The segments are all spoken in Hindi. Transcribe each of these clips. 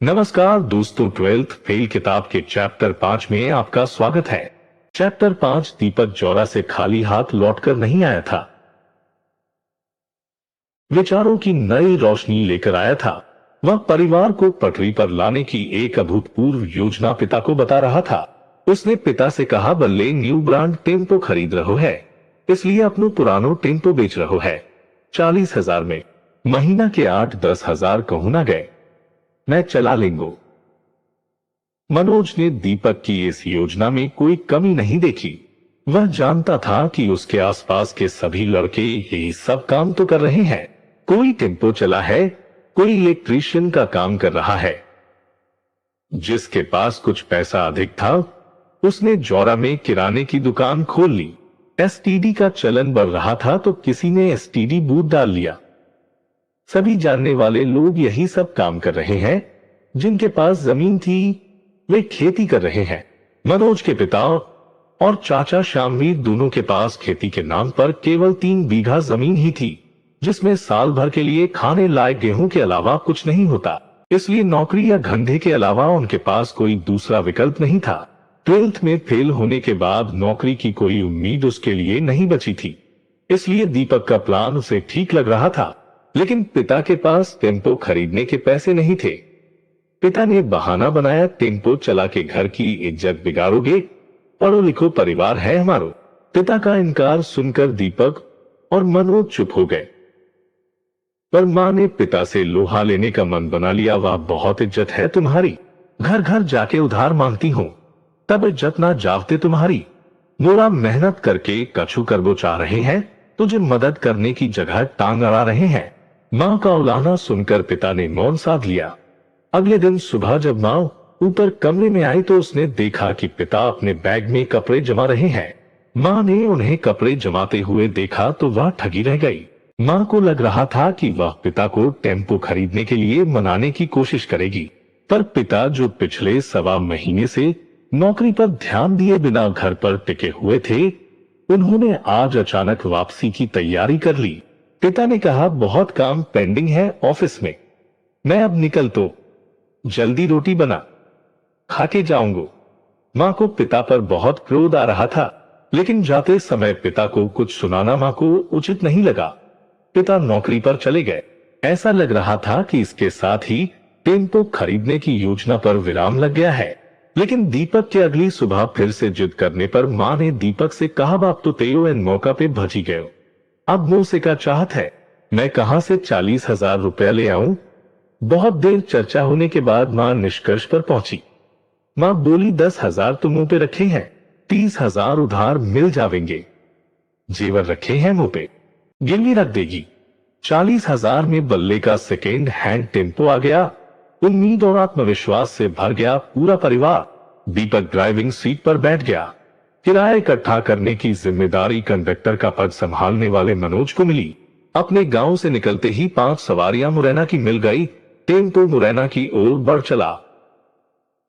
नमस्कार दोस्तों, 12th फेल किताब के चैप्टर 5 में आपका स्वागत है। चैप्टर 5 दीपक जौरा से खाली हाथ लौटकर नहीं आया था, विचारों की नई रोशनी लेकर आया था। वह परिवार को पटरी पर लाने की एक अभूतपूर्व योजना पिता को बता रहा था। उसने पिता से कहा, बल्ले न्यू ब्रांड टेम्पो खरीद रहो है, इसलिए अपनो पुरानो टेम्पो बेच रहो है 40,000 में। महीना के 8-10 हजार कहूं ना गए, मैं चला लेंगो। मनोज ने दीपक की इस योजना में कोई कमी नहीं देखी। वह जानता था कि उसके आसपास के सभी लड़के यही सब काम तो कर रहे हैं। कोई टेम्पो चला है, कोई इलेक्ट्रीशियन का काम कर रहा है। जिसके पास कुछ पैसा अधिक था, उसने जौरा में किराने की दुकान खोल ली। एसटीडी का चलन बढ़ रहा था तो किसी ने एसटीडी बूथ डाल लिया। सभी जानने वाले लोग यही सब काम कर रहे हैं। जिनके पास जमीन थी वे खेती कर रहे हैं। मनोज के पिता और चाचा श्यामवीर दोनों के पास खेती के नाम पर केवल 3 बीघा जमीन ही थी, जिसमें साल भर के लिए खाने लायक गेहूं के अलावा कुछ नहीं होता। इसलिए नौकरी या धंधे के अलावा उनके पास कोई दूसरा विकल्प नहीं था। 12th में फेल होने के बाद नौकरी की कोई उम्मीद उसके लिए नहीं बची थी। इसलिए दीपक का प्लान उसे ठीक लग रहा था, लेकिन पिता के पास टेम्पो खरीदने के पैसे नहीं थे। पिता ने बहाना बनाया, टेम्पो चला के घर की इज्जत बिगाड़ोगे, पढ़ो लिखो परिवार है हमारो। पिता का इनकार सुनकर दीपक और मनोज चुप हो गए। पर मां ने पिता से लोहा लेने का मन बना लिया। वह बहुत इज्जत है तुम्हारी, घर घर जाके उधार मांगती हूं, तब इज्जत ना जावते तुम्हारी। मोरा मेहनत करके कछु करबो चाह रहे हैं, तुझे मदद करने की जगह टांग अड़ा रहे हैं। मां का उलाहना सुनकर पिता ने मौन साध लिया। अगले दिन सुबह जब मां ऊपर कमरे में आई तो उसने देखा कि पिता अपने बैग में कपड़े जमा रहे हैं। मां ने उन्हें कपड़े जमाते हुए देखा तो वह ठगी रह गई। मां को लग रहा था कि वह पिता को टेम्पो खरीदने के लिए मनाने की कोशिश करेगी, पर पिता जो पिछले 1.25 महीने से नौकरी पर ध्यान दिए बिना घर पर टिके हुए थे, उन्होंने आज अचानक वापसी की तैयारी कर ली। पिता ने कहा, बहुत काम पेंडिंग है ऑफिस में, मैं अब निकल तो जल्दी रोटी बना, खा के जाऊंगा। मां को पिता पर बहुत क्रोध आ रहा था, लेकिन जाते समय पिता को कुछ सुनाना मां को उचित नहीं लगा। पिता नौकरी पर चले गए। ऐसा लग रहा था कि इसके साथ ही टेम्पो खरीदने की योजना पर विराम लग गया है। लेकिन दीपक के अगली सुबह फिर से जिद करने पर मां ने दीपक से कहा, बाप तो तेयो इन मौका पे भजी गयो, अब मुंह से का चाहत है, मैं कहां से 40,000 रुपया ले आऊं। बहुत देर चर्चा होने के बाद मां निष्कर्ष पर पहुंची। मां बोली, 10,000 तो मुंह पे रखे हैं, 30,000 उधार मिल जावेंगे। जेवर रखे हैं मुंह पे, गिरवी रख देगी। 40,000 में बल्ले का सेकेंड हैंड टेम्पो आ गया। उम्मीद और आत्मविश्वास से भर गया पूरा परिवार। दीपक ड्राइविंग सीट पर बैठ गया। किराया इकट्ठा करने की जिम्मेदारी कंडक्टर का पद संभालने वाले मनोज को मिली। अपने गांव से निकलते ही 5 सवारियां मुरैना की मिल गई। टेम्पो मुरैना की ओर बढ़ चला।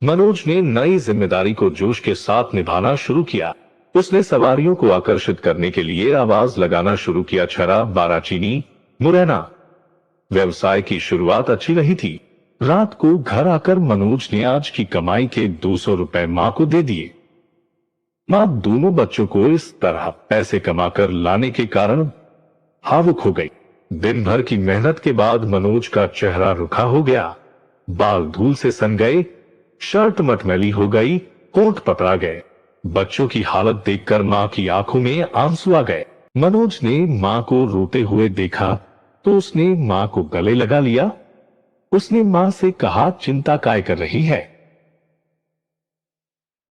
मनोज ने नई जिम्मेदारी को जोश के साथ निभाना शुरू किया। उसने सवारियों को आकर्षित करने के लिए आवाज लगाना शुरू किया, छरा 12 चीनी मुरैना। व्यवसाय की शुरुआत अच्छी रही थी। रात को घर आकर मनोज ने आज की कमाई के 200 रुपए मां को दे दिए। मां दोनों बच्चों को इस तरह पैसे कमाकर लाने के कारण भावुक हो गई। दिन भर की मेहनत के बाद मनोज का चेहरा रुखा हो गया, बाल धूल से सन गए, शर्ट मटमैली हो गई, होंठ पतरा गए। बच्चों की हालत देखकर मां की आंखों में आंसू आ गए। मनोज ने मां को रोते हुए देखा तो उसने मां को गले लगा लिया। उसने मां से कहा, चिंता काय कर रही है,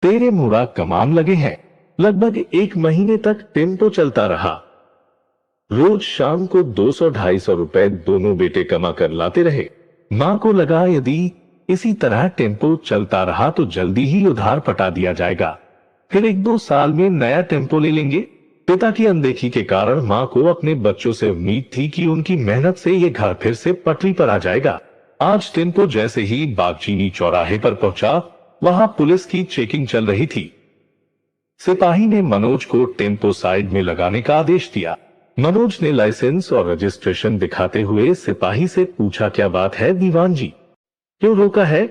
तेरे मुरा कमान लगे हैं। लगभग 1 महीने तक टेम्पो चलता रहा। रोज शाम को 200-250 रुपए दोनों बेटे कमा कर लाते रहे। मां को लगा, यदि इसी तरह टेम्पो चलता रहा तो जल्दी ही उधार पटा दिया जाएगा, फिर 1-2 साल में नया टेम्पो ले लेंगे। पिता की अनदेखी के कारण मां को अपने बच्चों से उम्मीद थी कि उनकी मेहनत से ये घर फिर से पटरी पर आ जाएगा। आज टेम्पो जैसे ही बागचीनी चौराहे पर पहुंचा, वहां पुलिस की चेकिंग चल रही थी। सिपाही ने मनोज को टेम्पो साइड में लगाने का आदेश दिया। मनोज ने लाइसेंस और रजिस्ट्रेशन दिखाते हुए सिपाही से पूछा, क्या बात है दीवान जी, क्यों रोका है?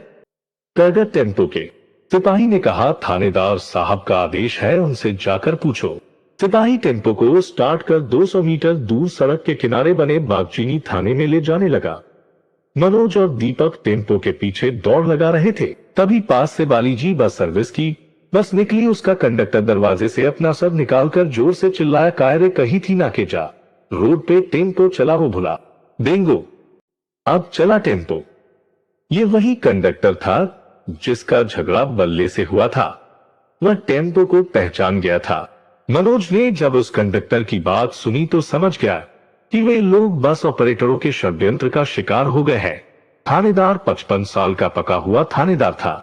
कागज टेम्पो के सिपाही ने कहा, थानेदार साहब का आदेश है, उनसे जाकर पूछो। सिपाही टेम्पो को स्टार्ट कर 200 मीटर दूर सड़क के किनारे बने बागचीनी थाने में ले जाने लगा। मनोज और दीपक टेम्पो के पीछे दौड़ लगा रहे थे। तभी पास से बालीजी बस सर्विस की बस निकली। उसका कंडक्टर दरवाजे से अपना सर निकालकर जोर से चिल्लाया, कायरे कहीं थी ना के जा, रोड पे टेम्पो चला वो भुला देंगो, अब चला टेम्पो। ये वही कंडक्टर था जिसका झगड़ा बल्ले से हुआ था। वह टेम्पो को पहचान गया था। मनोज ने जब उस कंडक्टर की बात सुनी तो समझ गया कि वे लोग बस ऑपरेटरों के षड्यंत्र का शिकार हो गए हैं। थानेदार 55 साल का पका हुआ थानेदार था।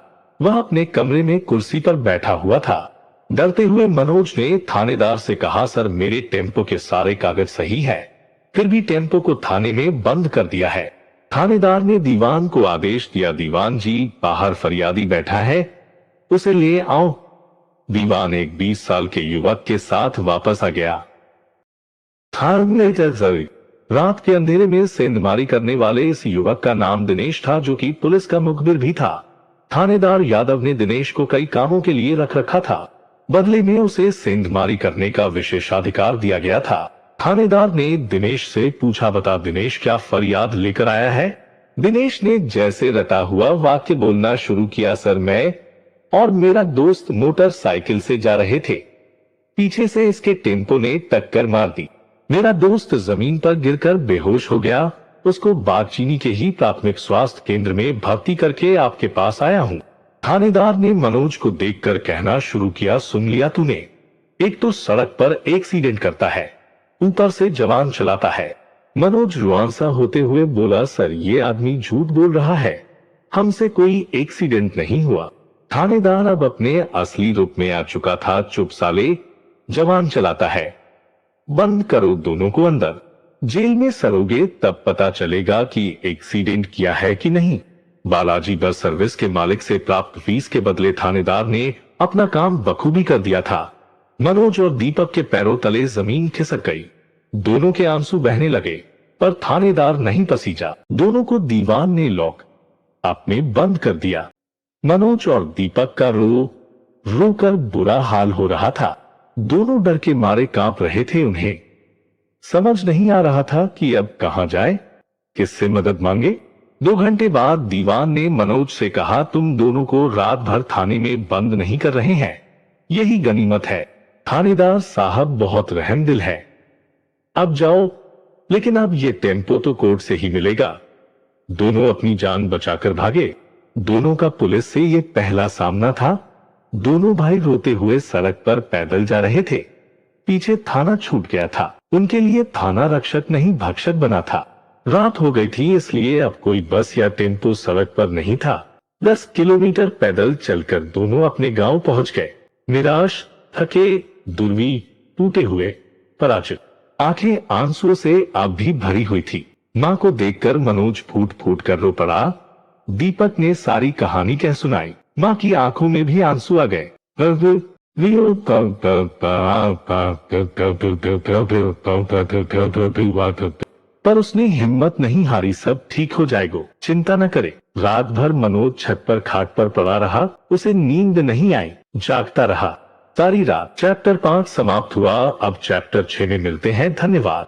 वह अपने कमरे में कुर्सी पर बैठा हुआ था। डरते हुए मनोज ने थानेदार से कहा, सर मेरे टेम्पो के सारे कागज सही है, फिर भी टेम्पो को थाने में बंद कर दिया है। थानेदार ने दीवान को आदेश दिया, दीवान जी बाहर फरियादी बैठा है, उसे ले आओ। दीवान एक 20 साल के युवक के साथ वापस आ गया। रात के अंधेरे में सेंधमारी करने वाले इस युवक का नाम दिनेश था, जो कि पुलिस का मुखबिर भी था। थानेदार यादव ने दिनेश को कई कामों के लिए रख रखा था। बदले में उसे सेंधमारी करने का विशेषाधिकार दिया गया था। थानेदार ने दिनेश से पूछा, बता दिनेश क्या फरियाद लेकर आया है? दिनेश ने जैसे रटा हुआ वाक्य बोलना शुरू किया, सर मैं और मेरा दोस्त मोटरसाइकिल से जा रहे थे, पीछे से इसके टेम्पो ने टक्कर मार दी। मेरा दोस्त जमीन पर गिरकर बेहोश हो गया। उसको बागचीनी के ही प्राथमिक स्वास्थ्य केंद्र में भर्ती करके आपके पास आया हूँ। थानेदार ने मनोज को देखकर कहना शुरू किया, सुन लिया तूने, एक तो सड़क पर एक्सीडेंट करता है, ऊपर से जवान चलाता है। मनोज रुआंसा होते हुए बोला, सर ये आदमी झूठ बोल रहा है, हमसे कोई एक्सीडेंट नहीं हुआ। थानेदार अब अपने असली रूप में आ चुका था। चुप साले, जवान चलाता है, बंद करो दोनों को अंदर। जेल में सरोगे तब पता चलेगा कि एक्सीडेंट किया है कि नहीं। बालाजी बस सर्विस के मालिक से प्राप्त फीस के बदले थानेदार ने अपना काम बखूबी कर दिया था। मनोज और दीपक के पैरों तले जमीन खिसक गई। दोनों के आंसू बहने लगे, पर थानेदार नहीं पसीजा। दोनों को दीवान ने लॉक अप में बंद कर दिया। मनोज और दीपक का रो कर बुरा हाल हो रहा था। दोनों डर के मारे कांप रहे थे। उन्हें समझ नहीं आ रहा था कि अब कहां जाए, किससे मदद मांगे। 2 घंटे बाद दीवान ने मनोज से कहा, तुम दोनों को रात भर थाने में बंद नहीं कर रहे हैं, यही गनीमत है। थानेदार साहब बहुत रहमदिल है, अब जाओ, लेकिन अब ये टेम्पो तो कोर्ट से ही मिलेगा। दोनों अपनी जान बचाकर भागे। दोनों का पुलिस से ये पहला सामना था। दोनों भाई रोते हुए सड़क पर पैदल जा रहे थे। पीछे थाना छूट गया था। उनके लिए थाना रक्षक नहीं भक्षक बना था। रात हो गई थी, इसलिए अब कोई बस या टेम्पो सड़क पर नहीं था। 10 किलोमीटर पैदल चलकर दोनों अपने गांव पहुंच गए। निराश, थके, दुर्वी, टूटे हुए, पराजित। आंखें आंसुओं से अब भी भरी हुई थी। माँ को देखकर मनोज फूट फूट कर रो पड़ा। दीपक ने सारी कहानी कह सुनाई। माँ की आंखों में भी आंसू आ गए। पर उसने हिम्मत नहीं हारी, सब ठीक हो जाएगा, चिंता न करे। रात भर मनोज छत पर खाट पर पड़ा रहा। उसे नींद नहीं आई, जागता रहा सारी रात। चैप्टर 5 समाप्त हुआ। अब चैप्टर 6 में मिलते हैं। धन्यवाद।